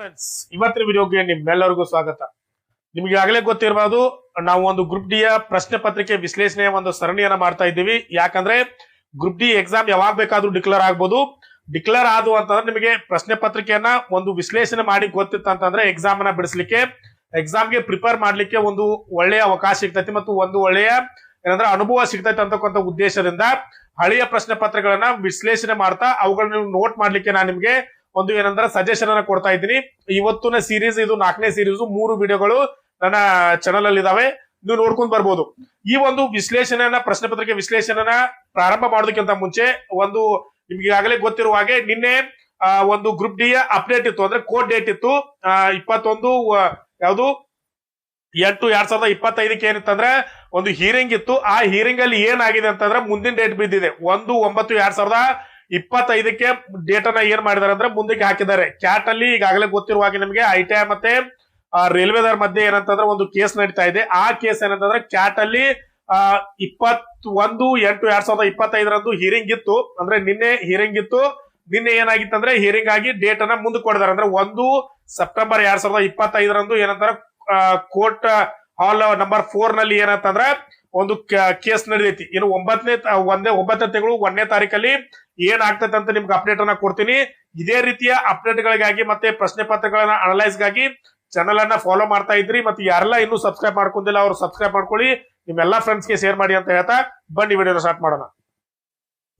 Friends, ಇವತ್ತಿನ ವಿಡಿಯೋಗೆ ನಿಮ್ಮೆಲ್ಲರಿಗೂ ಸ್ವಾಗತ. ನಿಮ್ಗೆ ಆಗಲೇ ಗೊತ್ತಿರಬಹುದು, ನಾವು ಒಂದು ಗ್ರೂಪ್ ಡಿ ಯ ಪ್ರಶ್ನೆ ಪತ್ರಿಕೆ ವಿಶ್ಲೇಷಣೆಯ ಒಂದು ಸರಣಿಯನ್ನ ಮಾಡ್ತಾ ಇದ್ದೀವಿ. ಯಾಕಂದ್ರೆ ಗ್ರೂಪ್ ಡಿ ಎಕ್ಸಾಮ್ ಯಾವಾಗ ಬೇಕಾದ್ರೂ ಡಿಕ್ಲೇರ್ ಆಗ್ಬೋದು. ಡಿಕ್ಲೇರ್ ಆದು ಅಂತಂದ್ರೆ ನಿಮಗೆ ಪ್ರಶ್ನೆ ಪತ್ರಿಕೆಯನ್ನ ಒಂದು ವಿಶ್ಲೇಷಣೆ ಮಾಡಿ ಗೊತ್ತಿತ್ತು ಅಂತಂದ್ರೆ ಎಕ್ಸಾಮ್ ಅನ್ನ ಬಿಡಿಸ್ಲಿಕ್ಕೆ, ಎಕ್ಸಾಮ್ಗೆ ಪ್ರಿಪೇರ್ ಮಾಡ್ಲಿಕ್ಕೆ ಒಂದು ಒಳ್ಳೆಯ ಅವಕಾಶ ಸಿಗ್ತೈತಿ ಮತ್ತು ಒಂದು ಒಳ್ಳೆಯ ಏನಂದ್ರೆ ಅನುಭವ ಸಿಗ್ತೈತೆ ಅಂತಕ್ಕಂಥ ಉದ್ದೇಶದಿಂದ ಹಳೆಯ ಪ್ರಶ್ನೆ ಪತ್ರಗಳನ್ನ ವಿಶ್ಲೇಷಣೆ ಮಾಡ್ತಾ ಅವುಗಳನ್ನ ನೋಟ್ ಮಾಡ್ಲಿಕ್ಕೆ ನಾನು ನಿಮ್ಗೆ ಒಂದು ಏನಂದ್ರೆ ಸಜೆಷನ್ ಅನ್ನ ಕೊಡ್ತಾ ಇದ್ದೀನಿ. ಇವತ್ತಿನ ಸೀರೀಸ್ ಇದು 4ನೇ ಸೀರೀಸ್, 3 ವಿಡಿಯೋಗಳು ನನ್ನ ಚಾನಲ್ ಅಲ್ಲಿ ಇದಾವೆ, ನೀವು ನೋಡ್ಕೊಂಡ್ ಬರ್ಬೋದು. ಈ ಒಂದು ವಿಶ್ಲೇಷಣೆಯನ್ನ ಪ್ರಶ್ನೆ ಪತ್ರಿಕೆ ವಿಶ್ಲೇಷಣೆನ ಪ್ರಾರಂಭ ಮಾಡೋದಕ್ಕಿಂತ ಮುಂಚೆ ಒಂದು ನಿಮ್ಗೆ ಈಗಾಗಲೇ ಗೊತ್ತಿರುವ ಹಾಗೆ ನಿನ್ನೆ ಒಂದು ಗ್ರೂಪ್ ಡಿ ಯ ಅಪ್ಡೇಟ್ ಇತ್ತು, ಅಂದ್ರೆ ಕೋಡ್ ಡೇಟ್ ಇತ್ತು 21 ಯಾವುದು 8/2025 ಏನಿತ್ತಂದ್ರೆ ಒಂದು ಹೀರಿಂಗ್ ಇತ್ತು. ಆ ಹೀರಿಂಗ್ ಅಲ್ಲಿ ಏನಾಗಿದೆ ಅಂತಂದ್ರೆ ಮುಂದಿನ ಡೇಟ್ ಬಿದ್ದಿದೆ 1/9/2025 ಡೇಟ್ ಅನ್ನ ಏನ್ ಮಾಡಿದಾರೆ ಅಂದ್ರೆ ಮುಂದಕ್ಕೆ ಹಾಕಿದ್ದಾರೆ. ಕ್ಯಾಟ್ ಅಲ್ಲಿ ಈಗಾಗಲೇ ಗೊತ್ತಿರುವ ಹಾಗೆ ನಿಮಗೆ ಐಟಿಐ ಮತ್ತೆ ರೈಲ್ವೆದರ ಮಧ್ಯೆ ಏನಂತಂದ್ರೆ ಒಂದು ಕೇಸ್ ನಡೀತಾ ಇದೆ. ಆ ಕೇಸ್ ಏನಂತಂದ್ರೆ ಕ್ಯಾಟ್ ಅಲ್ಲಿ 21/8/2025 ಹೀರಿಂಗ್ ಇತ್ತು, ಅಂದ್ರೆ ನಿನ್ನೆ ಹೀರಿಂಗ್ ಇತ್ತು. ನಿನ್ನೆ ಏನಾಗಿತ್ತಂದ್ರೆ ಹೀರಿಂಗ್ ಆಗಿ ಡೇಟ್ ಅನ್ನ ಮುಂದಕ್ಕೆ ಕೊಡಿದಾರೆ, ಅಂದ್ರೆ 1 ಸೆಪ್ಟೆಂಬರ್ 2025 ಏನಂತಾರೆ ಕೋರ್ಟ್ ಹಾಲ್ ನಂಬರ್ 4 ನಲ್ಲಿ ಏನಂತಂದ್ರೆ ಒಂದು ಕೇಸ್ ನಡೆದೈತಿ. ಇನ್ನು 9ನೇ ತಿಂಗಳು 1ನೇ ತಾರೀಕಲ್ಲಿ ಏನ್ ಆಗ್ತೈತೆ ಅಂತ ನಿಮ್ಗೆ ಅಪ್ಡೇಟ್ ಅನ್ನ ಕೊಡ್ತೀನಿ. ಇದೇ ರೀತಿಯ ಅಪ್ಡೇಟ್ ಗಳಿಗಾಗಿ ಮತ್ತೆ ಪ್ರಶ್ನೆ ಪತ್ರಗಳನ್ನ ಅನಲೈಸ್ ಗಾಗಿ ಚಾನಲ್ ಅನ್ನ ಫಾಲೋ ಮಾಡ್ತಾ ಇದ್ರಿ. ಮತ್ತೆ ಯಾರೆಲ್ಲ ಇನ್ನೂ ಸಬ್ಸ್ಕ್ರೈಬ್ ಮಾಡ್ಕೊಂಡಿಲ್ಲ ಅವರು ಸಬ್ಸ್ಕ್ರೈಬ್ ಮಾಡ್ಕೊಳ್ಳಿ, ನಿಮ್ಮೆಲ್ಲಾ ಫ್ರೆಂಡ್ಸ್ ಗೆ ಶೇರ್ ಮಾಡಿ ಅಂತ ಹೇಳ್ತಾ ಬನ್ನಿ ವಿಡಿಯೋನ ಸ್ಟಾರ್ಟ್ ಮಾಡೋಣ.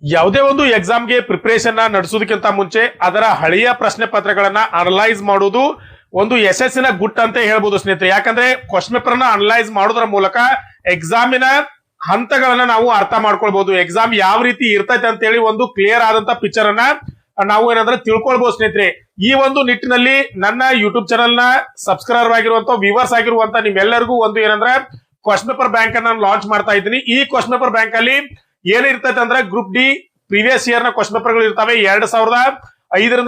ಯಾವುದೇ ಒಂದು ಎಕ್ಸಾಮ್ಗೆ ಪ್ರಿಪರೇಷನ್ ನಡೆಸೋದಕ್ಕಿಂತ ಮುಂಚೆ ಅದರ ಹಳೆಯ ಪ್ರಶ್ನೆ ಪತ್ರಗಳನ್ನ ಅನಲೈಸ್ ಮಾಡೋದು ಒಂದು ಯಶಸ್ಸಿನ ಗುಟ್ ಅಂತ ಹೇಳ್ಬೋದು ಸ್ನೇಹಿತರೆ. ಯಾಕಂದ್ರೆ ಕ್ವಶನ್ ಪೇಪರ್ ನ ಅನಲೈಸ್ ಮಾಡೋದ್ರ ಮೂಲಕ ಎಕ್ಸಾಮಿನ ಹಂತಗಳನ್ನ ನಾವು ಅರ್ಥ ಮಾಡ್ಕೊಳ್ಬಹುದು. ಎಕ್ಸಾಮ್ ಯಾವ ರೀತಿ ಇರ್ತೈತೆ ಅಂತ ಹೇಳಿ ಒಂದು ಕ್ಲಿಯರ್ ಆದಂತ ಪಿಕ್ಚರ್ ಅನ್ನ ನಾವು ಏನಂದ್ರೆ ತಿಳ್ಕೊಳ್ಬಹುದು ಸ್ನೇಹಿತರೆ. ಈ ಒಂದು ನಿಟ್ಟಿನಲ್ಲಿ ನನ್ನ ಯೂಟ್ಯೂಬ್ ಚಾನಲ್ ನ ಸಬ್ಸ್ಕ್ರೈಬರ್ ಆಗಿರುವಂತ ವ್ಯೂವರ್ಸ್ ಆಗಿರುವಂತ ನಿಮ್ಮೆಲ್ಲರಿಗೂ ಒಂದು ಏನಂದ್ರೆ ಕ್ವಶನ್ ಪೇಪರ್ ಬ್ಯಾಂಕ್ ಅನ್ನ ಲಾಂಚ್ ಮಾಡ್ತಾ ಇದ್ದೀನಿ. ಈ ಕ್ವಶನ್ ಪೇಪರ್ ಬ್ಯಾಂಕ್ ಅಲ್ಲಿ ಏನಿರ್ತೈತೆ ಅಂದ್ರೆ ಗ್ರೂಪ್ ಡಿ ಪ್ರೀವಿಯಸ್ ಇಯರ್ ನ ಕ್ವಶನ್ ಪೇಪರ್ ಗಳು ಇರ್ತವೆ. 2005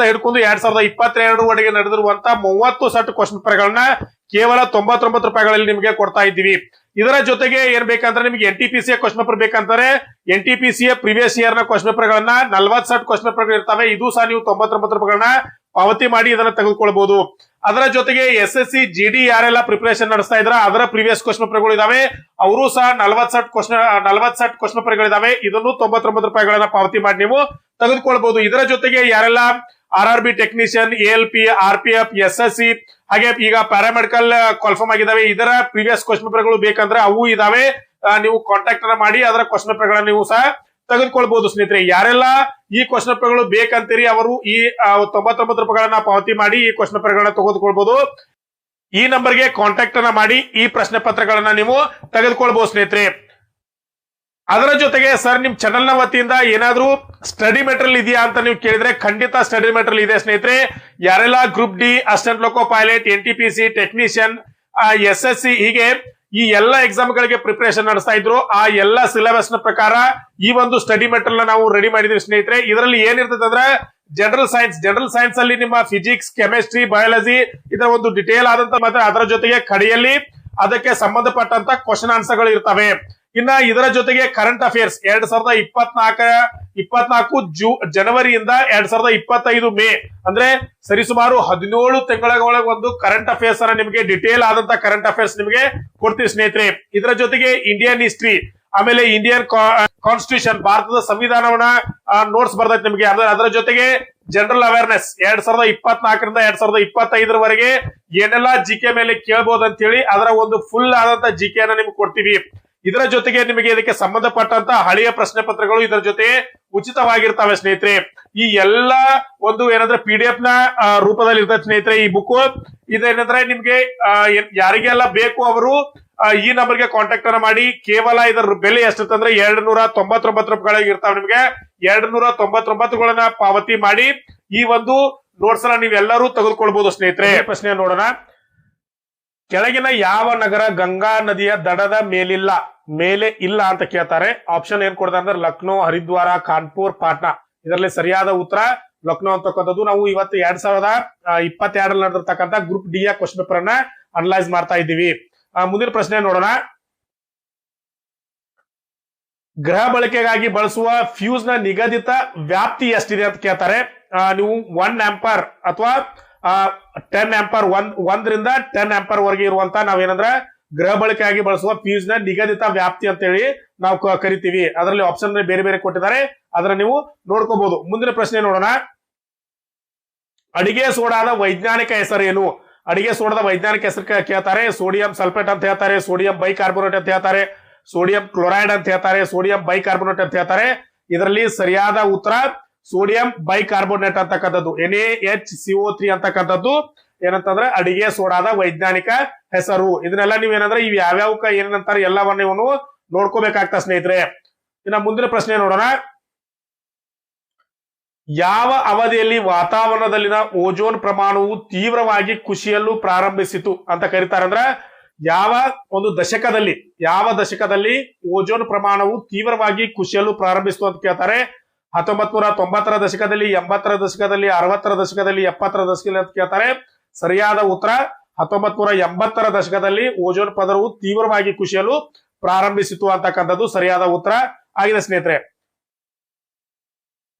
ಹಿಡ್ಕೊಂಡು 2022 ನಡೆದಿರುವಂತ 30 ಸೆಟ್ ಕ್ವಶನ್ ಪೇಪರ್ ಗಳನ್ನ ಕೇವಲ 99 ರೂಪಾಯಿಗಳಲ್ಲಿ ನಿಮಗೆ ಕೊಡ್ತಾ ಇದ್ದೀವಿ. ಇದರ ಜೊತೆಗೆ ಏನ್ ಬೇಕಂದ್ರೆ ನಿಮಗೆ NTPC ಕ್ವಶನ್ ಪೇಪರ್ ಬೇಕಂತಾರೆ NTPC ಪ್ರೀವಿಯಸ್ ಇಯರ್ ನ ಕ್ವಶನ್ ಪೇಪರ್ ಗಳನ್ನ 40 ಸೆಟ್ ಕ್ವಶನ್ ಪೇಪರ್ ಇರ್ತವೆ. ಇದು ಸಹ ನೀವು 99 ರೂಪಾಯಿಗಳನ್ನ ಪಾವತಿ ಮಾಡಿ ಇದನ್ನ ತೆಗೆದುಕೊಳ್ಬಹುದು. ಅದರ ಜೊತೆಗೆ SSC GD ಯಾರೆಲ್ಲ ಪ್ರಿಪರೇಷನ್ ನಡೆಸ್ತಾ ಇದ್ರ ಅದರ ಪ್ರೀವಿಯಸ್ ಕ್ವಶನ್ ಪೇಪರ್ ಗಳು ಇದಾವೆ, ಅವರು ಸಹ 40 ಸೆಟ್ ಕ್ವಶನ್ ಪೇಪರ್ ಗಳಿದಾವೆ. ಇದನ್ನು 99 ರೂಪಾಯಿಗಳನ್ನ ಪಾವತಿ ಮಾಡಿ ನೀವು ತೆಗೆದುಕೊಳ್ಬಹುದು. ಇದರ ಜೊತೆಗೆ ಯಾರೆಲ್ಲ RRB technician, ALP, RPF, SSC ಹಾಗೆ ಈಗ ಪ್ಯಾರಾಮೆಡಿಕಲ್ ಕಾಲ್ಫಾರ್ಮ್ ಆಗಿದಾವೆ, ಇದರ ಪ್ರೀವಿಯಸ್ ಕ್ವಶನ್ ಪೇಪರ್ ಗಳು ಬೇಕಂದ್ರೆ ಅವು ಇದಾವೆ. ನೀವು ಕಾಂಟ್ಯಾಕ್ಟ್ ಅನ್ನ ಮಾಡಿ ಅದರ ಕ್ವಶನ್ ಪೇಪರ್ ಗಳನ್ನ ನೀವು ಸಹ ತೆಗೆದುಕೊಳ್ಬಹುದು ಸ್ನೇಹಿತರೆ. ಯಾರೆಲ್ಲ ಈ ಕ್ವಶನ್ ಪೇಪರ್ ಗಳು ಬೇಕಂತೀರಿ ಅವರು ಈ 99 ರೂಪಾಯಿಗಳನ್ನ ಪಾವತಿ ಮಾಡಿ ಈ ಕ್ವಶನ್ ಪೇಪರ್ ಗಳನ್ನ ತೆಗೆದುಕೊಳ್ಬಹುದು. ಈ ನಂಬರ್ಗೆ ಕಾಂಟ್ಯಾಕ್ಟ್ ಅನ್ನ ಮಾಡಿ ಈ ಪ್ರಶ್ನೆ ಪತ್ರಗಳನ್ನ ನೀವು ತೆಗೆದುಕೊಳ್ಬಹುದು ಸ್ನೇಹಿತರೆ. ಅದರ ಜೊತೆಗೆ ಸರ್ ನಿಮ್ ಚಾನಲ್ ನ ವತಿಯಿಂದ ಏನಾದ್ರೂ ಸ್ಟಡಿ ಮೆಟೀರಿಯಲ್ ಇದೆಯಾ ಅಂತ ನೀವು ಕೇಳಿದ್ರೆ ಖಂಡಿತ ಸ್ಟಡಿ ಮೆಟೀರಿಯಲ್ ಇದೆ ಸ್ನೇಹಿತರೆ. ಯಾರೆಲ್ಲ ಗ್ರೂಪ್ ಡಿ, ಅಸಿಸ್ಟೆಂಟ್ ಲೋಕೋ ಪೈಲಟ್, NTPC ಟೆಕ್ನಿಷಿಯನ್, SSC ಹೀಗೆ ಈ ಎಲ್ಲಾ ಎಕ್ಸಾಮ್ ಗಳಿಗೆ ಪ್ರಿಪರೇಷನ್ ನಡೆಸ್ತಾ ಇದ್ರು ಆ ಎಲ್ಲಾ ಸಿಲೆಬಸ್ ನ ಪ್ರಕಾರ ಈ ಒಂದು ಸ್ಟಡಿ ಮೆಟೀರಿಯಲ್ ನಾವು ರೆಡಿ ಮಾಡಿದ್ವಿ ಸ್ನೇಹಿತರೆ. ಇದರಲ್ಲಿ ಏನಿರ್ತದೆ ಅಂದ್ರೆ ಜನರಲ್ ಸೈನ್ಸ್ ಅಲ್ಲಿ ನಿಮ್ಮ ಫಿಸಿಕ್ಸ್, ಕೆಮಿಸ್ಟ್ರಿ, ಬಯಾಲಜಿ ಇದರ ಒಂದು ಡಿಟೇಲ್ ಆದಂತ ಮತ್ತೆ ಅದರ ಜೊತೆಗೆ ಕಡೆಯಲ್ಲಿ ಅದಕ್ಕೆ ಸಂಬಂಧಪಟ್ಟಂತ ಕ್ವಶನ್ ಆನ್ಸರ್ ಗಳು ಇರ್ತವೆ. ಇನ್ನ ಇದರ ಜೊತೆಗೆ ಕರೆಂಟ್ ಅಫೇರ್ಸ್ 2024 ಜನವರಿಯಿಂದ 2025 ಮೇ ಅಂದ್ರೆ ಸರಿಸುಮಾರು 17 ತಿಂಗಳ ಒಳಗೆ ಒಂದು ಕರೆಂಟ್ ಅಫೇರ್ಸ್ ಅನ್ನ ನಿಮಗೆ ಡಿಟೇಲ್ ಆದಂತ ಕರೆಂಟ್ ಅಫೇರ್ಸ್ ನಿಮಗೆ ಕೊಡ್ತೀವಿ ಸ್ನೇಹಿತರೆ. ಇದರ ಜೊತೆಗೆ ಇಂಡಿಯನ್ ಹಿಸ್ಟ್ರಿ, ಆಮೇಲೆ ಇಂಡಿಯನ್ ಕಾನ್ಸ್ಟಿಟ್ಯೂಷನ್ ಭಾರತದ ಸಂವಿಧಾನವನ್ನ ನೋಟ್ಸ್ ಬರ್ತೈತೆ ನಿಮಗೆ. ಅದರ ಜೊತೆಗೆ ಜನರಲ್ ಅವೇರ್ನೆಸ್ 2024 2025 ಏನೆಲ್ಲ ಜಿಕೆ ಮೇಲೆ ಕೇಳಬಹುದು ಅಂತ ಹೇಳಿ ಅದರ ಒಂದು ಫುಲ್ ಆದಂತ ಜಿಕೆ ಅನ್ನ ನಿಮ್ಗೆ ಕೊಡ್ತೀವಿ. ಇದರ ಜೊತೆಗೆ ನಿಮಗೆ ಇದಕ್ಕೆ ಸಂಬಂಧಪಟ್ಟಂತ ಹಳೆಯ ಪ್ರಶ್ನೆ ಪತ್ರಗಳು ಇದರ ಜೊತೆ ಉಚಿತವಾಗಿರ್ತವೆ ಸ್ನೇಹಿತರೆ. ಈ ಎಲ್ಲಾ ಒಂದು ಏನಂದ್ರೆ PDF ನ ರೂಪದಲ್ಲಿ ಇರ್ತದೆ ಸ್ನೇಹಿತರೆ ಈ ಬುಕ್. ಇದೇನಂದ್ರೆ ನಿಮ್ಗೆ ಯಾರಿಗೆಲ್ಲ ಬೇಕು ಅವರು ಈ ನಂಬರ್ಗೆ ಕಾಂಟ್ಯಾಕ್ಟ್ ಅನ್ನ ಮಾಡಿ. ಕೇವಲ ಇದರ ಬೆಲೆ ಎಷ್ಟಿರ್ತಂದ್ರೆ 299 ರೂಪಾಯಿಗಳಿಗೆ ಇರ್ತಾವೆ. ನಿಮ್ಗೆ 299 ಪಾವತಿ ಮಾಡಿ ಈ ಒಂದು ನೋಟ್ಸ್ ಅನ್ನ ನೀವೆಲ್ಲರೂ ತೆಗೆದುಕೊಳ್ಬಹುದು ಸ್ನೇಹಿತರೆ. ಪ್ರಶ್ನೆ ನೋಡೋಣ. ಕೆಳಗಿನ ಯಾವ ನಗರ ಗಂಗಾ ನದಿಯ ದಡದ ಮೇಲೆ ಇಲ್ಲ ಅಂತ ಕೇಳ್ತಾರೆ. ಆಪ್ಷನ್ ಏನ್ ಕೊಡ್ತಾರೆ ಅಂದ್ರೆ ಲಕ್ನೋ, ಹರಿದ್ವಾರ, ಕಾನ್ಪುರ್, ಪಾಟ್ನಾ. ಇದರಲ್ಲಿ ಸರಿಯಾದ ಉತ್ತರ ಲಕ್ನೋ ಅಂತಕ್ಕಂಥದ್ದು. ನಾವು ಇವತ್ತು 2022 ನಡೆದಿರ್ತಕ್ಕಂಥ ಗ್ರೂಪ್ ಡಿ ಯ ಕ್ವಶನ್ ಪೇಪರ್ ಅನ್ನ ಅನಲೈಸ್ ಮಾಡ್ತಾ ಇದ್ದೀವಿ. ಮುಂದಿನ ಪ್ರಶ್ನೆ ನೋಡೋಣ. ಗೃಹ ಬಳಕೆಗಾಗಿ ಬಳಸುವ ಫ್ಯೂಸ್ ನ ನಿಗದಿತ ವ್ಯಾಪ್ತಿ ಎಷ್ಟಿದೆ ಅಂತ ಕೇಳ್ತಾರೆ. ನೀವು 1 ಆಂಪರ್ ಅಥವಾ 10 ಆಂಪರ್ ಒಂದರಿಂದ 10 ಆಂಪರ್ ವರೆಗೆ ಇರುವಂತ ನಾವೇನಂದ್ರ ಗೃಹ ಬಳಕೆಯಾಗಿ ಬಳಸುವ ಫ್ಯೂಸ್ ನ ನಿಗದಿತ ವ್ಯಾಪ್ತಿ ಅಂತ ಹೇಳಿ ನಾವು ಕರಿತೀವಿ. ಅದರಲ್ಲಿ ಆಪ್ಷನ್ ಬೇರೆ ಬೇರೆ ಕೊಟ್ಟಿದ್ದಾರೆ, ಅದನ್ನ ನೀವು ನೋಡ್ಕೋಬಹುದು. ಮುಂದಿನ ಪ್ರಶ್ನೆ ನೋಡೋಣ. ಅಡಿಗೆ ಸೋಡಾದ ವೈಜ್ಞಾನಿಕ ಹೆಸರೇನು? ಅಡಿಗೆ ಸೋಡಾದ ವೈಜ್ಞಾನಿಕ ಹೆಸರು ಕೇಳ್ತಾರೆ. ಸೋಡಿಯಂ ಸಲ್ಫೇಟ್ ಅಂತ ಹೇಳ್ತಾರೆ, ಸೋಡಿಯಂ ಬೈಕಾರ್ಬೋನೇಟ್ ಅಂತ ಹೇಳ್ತಾರೆ, ಸೋಡಿಯಂ ಕ್ಲೋರೈಡ್ ಅಂತ ಹೇಳ್ತಾರೆ, ಸೋಡಿಯಂ ಬೈಕಾರ್ಬೋನೇಟ್ ಅಂತ ಹೇಳ್ತಾರೆ. ಇದರಲ್ಲಿ ಸರಿಯಾದ ಉತ್ತರ ಸೋಡಿಯಂ ಬೈಕಾರ್ಬೋನೇಟ್ ಅಂತಕ್ಕಂಥದ್ದು, NaHCO3 ಅಂತಕ್ಕಂಥದ್ದು ಏನಂತಂದ್ರೆ ಅಡಿಗೆ ಸೋಡಾದ ವೈಜ್ಞಾನಿಕ ಹೆಸರು. ಇದನ್ನೆಲ್ಲ ನೀವೇನಂದ್ರೆ ಇವ್ ಯಾವ್ಯಾವ ಏನಂತಾರೆ ಎಲ್ಲವನ್ನ ಇವನು ನೋಡ್ಕೋಬೇಕಾಗ್ತಾ ಸ್ನೇಹಿತರೆ. ಇನ್ನ ಮುಂದಿನ ಪ್ರಶ್ನೆ ನೋಡೋಣ. ಯಾವ ಅವಧಿಯಲ್ಲಿ ವಾತಾವರಣದಲ್ಲಿನ ಓಜೋನ್ ಪ್ರಮಾಣವು ತೀವ್ರವಾಗಿ ಕುಸಿಯಲು ಪ್ರಾರಂಭಿಸಿತು ಅಂತ ಕರೀತಾರೆ? ಅಂದ್ರ ಯಾವ ಒಂದು ದಶಕದಲ್ಲಿ, ಯಾವ ದಶಕದಲ್ಲಿ ಓಜೋನ್ ಪ್ರಮಾಣವು ತೀವ್ರವಾಗಿ ಕುಸಿಯಲು ಪ್ರಾರಂಭಿಸಿತು ಅಂತ ಕೇಳ್ತಾರೆ. 1990ರ ದಶಕದಲ್ಲಿ, 80ರ ದಶಕದಲ್ಲಿ, 60ರ ದಶಕದಲ್ಲಿ, 70ರ ದಶಕದಲ್ಲಿ ಅಂತ ಕೇಳ್ತಾರೆ. ಸರಿಯಾದ ಉತ್ತರ 1980ರ ದಶಕದಲ್ಲಿ ಓಜೋನ್ ಪದರವು ತೀವ್ರವಾಗಿ ಕುಸಿಯಲು ಪ್ರಾರಂಭಿಸಿತು ಅಂತಕ್ಕಂಥದ್ದು ಸರಿಯಾದ ಉತ್ತರ ಆಗಿದೆ ಸ್ನೇಹಿತರೆ.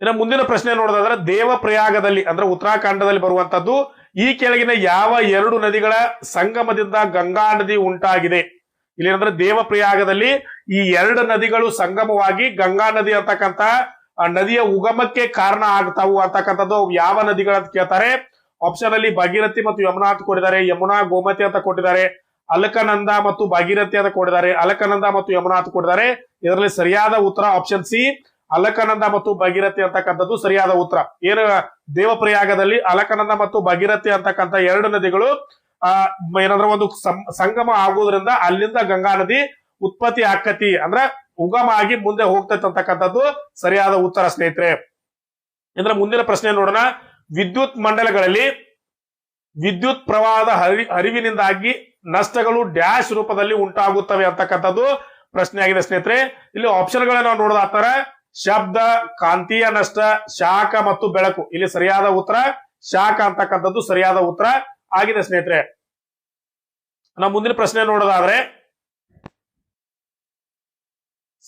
ಇನ್ನು ಮುಂದಿನ ಪ್ರಶ್ನೆ ನೋಡೋದಾದ್ರೆ, ದೇವಪ್ರಯಾಗದಲ್ಲಿ ಅಂದ್ರೆ ಉತ್ತರಾಖಂಡದಲ್ಲಿ ಬರುವಂತದ್ದು ಈ ಕೆಳಗಿನ ಯಾವ ಎರಡು ನದಿಗಳ ಸಂಗಮದಿಂದ ಗಂಗಾ ನದಿ ಉಂಟಾಗಿದೆ? ಇಲ್ಲಿ ಅಂದ್ರೆ ದೇವಪ್ರಯಾಗದಲ್ಲಿ ಈ ಎರಡು ನದಿಗಳು ಸಂಗಮವಾಗಿ ಗಂಗಾ ನದಿ ಅಂತಕ್ಕಂತ ನದಿಯ ಉಗಮಕ್ಕೆ ಕಾರಣ ಆಗ್ತಾವು ಅಂತಕ್ಕಂಥದ್ದು ಯಾವ ನದಿಗಳಂತ ಕೇಳ್ತಾರೆ. ಆಪ್ಷನ್ ಅಲ್ಲಿ ಭಾಗೀರಥಿ ಮತ್ತು ಯಮುನಾ ಅಂತ ಕೊಟ್ಟಿದ್ದಾರೆ, ಯಮುನಾ ಗೋಮತಿ ಅಂತ ಕೊಟ್ಟಿದ್ದಾರೆ, ಅಲಕನಂದ ಮತ್ತು ಭಾಗೀರಥಿ ಅಂತ ಕೊಟ್ಟಿದ್ದಾರೆ, ಅಲಕನಂದ ಮತ್ತು ಯಮುನಾ ಅಂತ ಕೊಟ್ಟಿದ್ದಾರೆ. ಇದರಲ್ಲಿ ಸರಿಯಾದ ಉತ್ತರ ಆಪ್ಷನ್ ಸಿ ಅಲಕನಂದ ಮತ್ತು ಭಾಗೀರಥಿ ಅಂತಕ್ಕಂಥದ್ದು ಸರಿಯಾದ ಉತ್ತರ. ಏನು ದೇವಪ್ರಯಾಗದಲ್ಲಿ ಅಲಕನಂದ ಮತ್ತು ಭಾಗೀರಥಿ ಅಂತಕ್ಕಂಥ ಎರಡು ನದಿಗಳು ಏನಂದ್ರೆ ಒಂದು ಸಂಗಮ ಆಗುವುದರಿಂದ ಅಲ್ಲಿಂದ ಗಂಗಾ ನದಿ ಉತ್ಪತ್ತಿ ಆಕತಿ ಅಂದ್ರೆ ಉಗಮ ಆಗಿ ಮುಂದೆ ಹೋಗ್ತೈತೆ ಅಂತಕ್ಕಂಥದ್ದು ಸರಿಯಾದ ಉತ್ತರ ಸ್ನೇಹಿತರೆ. ಅಂದ್ರೆ ಮುಂದಿನ ಪ್ರಶ್ನೆ ನೋಡೋಣ. ವಿದ್ಯುತ್ ಮಂಡಲಗಳಲ್ಲಿ ವಿದ್ಯುತ್ ಪ್ರವಾಹದ ಹರಿವಿನಿಂದಾಗಿ ನಷ್ಟಗಳು ಡ್ಯಾಶ್ ರೂಪದಲ್ಲಿ ಉಂಟಾಗುತ್ತವೆ ಅಂತಕ್ಕಂಥದ್ದು ಪ್ರಶ್ನೆ ಆಗಿದೆ ಸ್ನೇಹಿತರೆ. ಇಲ್ಲಿ ಆಪ್ಷನ್ ಗಳನ್ನ ನಾವು ನೋಡೋದಾಗ್ತಾರೆ. ಶಬ್ದ, ಕಾಂತೀಯ ನಷ್ಟ, ಶಾಖ ಮತ್ತು ಬೆಳಕು. ಇಲ್ಲಿ ಸರಿಯಾದ ಉತ್ತರ ಶಾಖ ಅಂತಕ್ಕಂಥದ್ದು ಸರಿಯಾದ ಉತ್ತರ ಆಗಿದೆ ಸ್ನೇಹಿತರೆ. ನಾವು ಮುಂದಿನ ಪ್ರಶ್ನೆ ನೋಡೋದಾದ್ರೆ,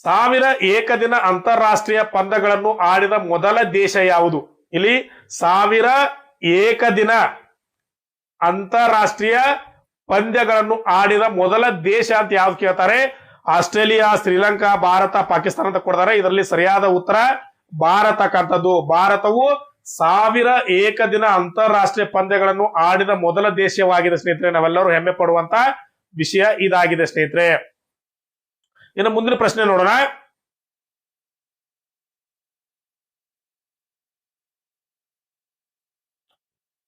1000 ಏಕದಿನ ಅಂತಾರಾಷ್ಟ್ರೀಯ ಪಂದ್ಯಗಳನ್ನು ಆಡಿದ ಮೊದಲ ದೇಶ ಯಾವುದು? ಇಲ್ಲಿ 1000 ಏಕದಿನ ಅಂತಾರಾಷ್ಟ್ರೀಯ ಪಂದ್ಯಗಳನ್ನು ಆಡಿದ ಮೊದಲ ದೇಶ ಅಂತ ಯಾವ್ದು ಕೇಳ್ತಾರೆ. ಆಸ್ಟ್ರೇಲಿಯಾ, ಶ್ರೀಲಂಕಾ, ಭಾರತ, ಪಾಕಿಸ್ತಾನ ಅಂತ ಕೊಡ್ತಾರೆ. ಇದರಲ್ಲಿ ಸರಿಯಾದ ಉತ್ತರ ಭಾರತ ಅಂತಕ್ಕಂಥದ್ದು. ಭಾರತವು 1000 ಏಕದಿನ ಅಂತಾರಾಷ್ಟ್ರೀಯ ಪಂದ್ಯಗಳನ್ನು ಆಡಿದ ಮೊದಲ ದೇಶವಾಗಿದೆ ಸ್ನೇಹಿತರೆ. ನಾವೆಲ್ಲರೂ ಹೆಮ್ಮೆ ಪಡುವಂತ ವಿಷಯ ಇದಾಗಿದೆ ಸ್ನೇಹಿತರೆ. ಇನ್ನು ಮುಂದಿನ ಪ್ರಶ್ನೆ ನೋಡೋಣ.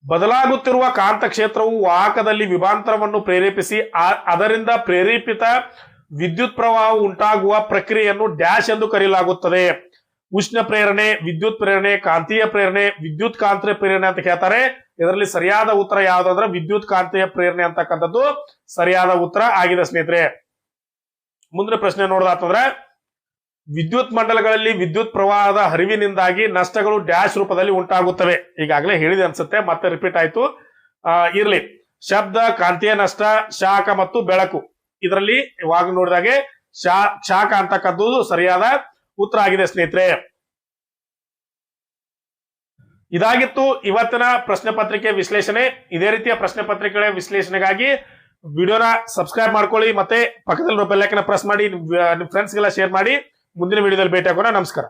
ಬದಲಾಗುತ್ತಿರುವ ಕಾಂತ ಕ್ಷೇತ್ರವು ವಾಹಕದಲ್ಲಿ ವಿಭಾಂತರವನ್ನು ಪ್ರೇರೇಪಿಸಿ ಅದರಿಂದ ಪ್ರೇರೇಪಿತ ವಿದ್ಯುತ್ ಪ್ರವಾಹ ಉಂಟಾಗುವ ಪ್ರಕ್ರಿಯೆಯನ್ನು ಡ್ಯಾಶ್ ಎಂದು ಕರೆಯಲಾಗುತ್ತದೆ. ಉಷ್ಣ ಪ್ರೇರಣೆ, ವಿದ್ಯುತ್ ಪ್ರೇರಣೆ, ಕಾಂತೀಯ ಪ್ರೇರಣೆ, ವಿದ್ಯುತ್ ಕಾಂತೀಯ ಪ್ರೇರಣೆ ಅಂತ ಕೇಳ್ತಾರೆ. ಇದರಲ್ಲಿ ಸರಿಯಾದ ಉತ್ತರ ಯಾವ್ದಂದ್ರೆ ವಿದ್ಯುತ್ ಕಾಂತೀಯ ಪ್ರೇರಣೆ ಅಂತಕ್ಕಂಥದ್ದು ಸರಿಯಾದ ಉತ್ತರ ಆಗಿದೆ ಸ್ನೇಹಿತರೆ. ಮುಂದಿನ ಪ್ರಶ್ನೆ ನೋಡೋದಾತಂದ್ರೆ, ವಿದ್ಯುತ್ ಮಂಡಲಗಳಲ್ಲಿ ವಿದ್ಯುತ್ ಪ್ರವಾಹದ ಹರಿವಿನಿಂದಾಗಿ ನಷ್ಟಗಳು ಡ್ಯಾಶ್ ರೂಪದಲ್ಲಿ ಉಂಟಾಗುತ್ತವೆ. ಈಗಾಗಲೇ ಹೇಳಿದೆ ಅನ್ಸುತ್ತೆ, ಮತ್ತೆ ರಿಪೀಟ್ ಆಯ್ತು, ಇರ್ಲಿ. ಶಬ್ದ, ಕಾಂತೀಯ ನಷ್ಟ, ಶಾಖ ಮತ್ತು ಬೆಳಕು. ಇದರಲ್ಲಿ ಇವಾಗ ನೋಡಿದಾಗೆ ಶಾಖ ಅಂತಕ್ಕಂಥದ್ದು ಸರಿಯಾದ ಉತ್ತರ ಆಗಿದೆ ಸ್ನೇಹಿತರೆ. ಇದಾಗಿತ್ತು ಇವತ್ತಿನ ಪ್ರಶ್ನೆ ಪತ್ರಿಕೆ ವಿಶ್ಲೇಷಣೆ. ಇದೇ ರೀತಿಯ ಪ್ರಶ್ನೆ ಪತ್ರಿಕೆಗಳ ವಿಶ್ಲೇಷಣೆಗಾಗಿ ವಿಡಿಯೋನ ಸಬ್ಸ್ಕ್ರೈಬ್ ಮಾಡ್ಕೊಳ್ಳಿ, ಮತ್ತೆ ಪಕ್ಕದಲ್ಲಿ ಬೆಲ್ ಐಕಾನ್ ಪ್ರೆಸ್ ಮಾಡಿ, ನಿಮ್ ಫ್ರೆಂಡ್ಸ್ಗೆಲ್ಲ ಶೇರ್ ಮಾಡಿ. ಮುಂದಿನ ವಿಡಿಯೋದಲ್ಲಿ ಭೇಟಿ ಆಗೋಣ. ನಮಸ್ಕಾರ.